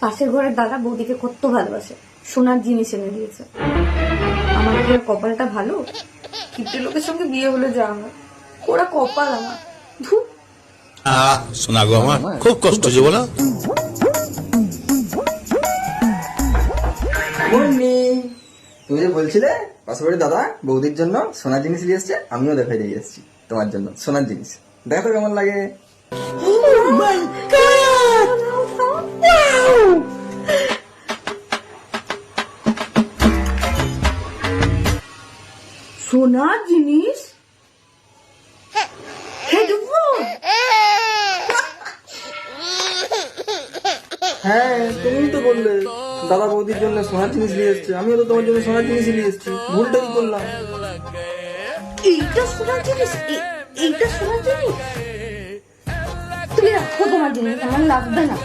পাশের ঘরের দাদা বৌদিকে কত ভালোবাসে, সোনার জিনিস এনে দিয়েছে। আমার কি আর কপালটা ভালো? কিপ্টে লোকের সঙ্গে বিয়ে হলে যা আমার, ওরা কপাল আমার। ধুর। শোনা গো আমার খুব কষ্ট যে বলো। তুমি যে বলছিলে পাশের বাড়ির দাদা বৌদির জন্য সোনার জিনিস নিয়ে এসছে, আমিও দেখাই দিয়ে এসেছি তোমার জন্য সোনার জিনিস। দেখো তো কেমন লাগে। সোনার জিনিস, হেডফোন। হ্যাঁ তুমি তো বললে দাদা বৌদির জন্য সোনার জিনিস নিয়ে এসছে, আমিও তো তোমার জন্য সোনার জিনিস নিয়ে এসেছি। ভুলটা কি করলাম? এইটা সোনার জিনিস, এইটা সোনার জিনিস। তুমি রাখো তোমার জিনিস, আমার লাগবে না।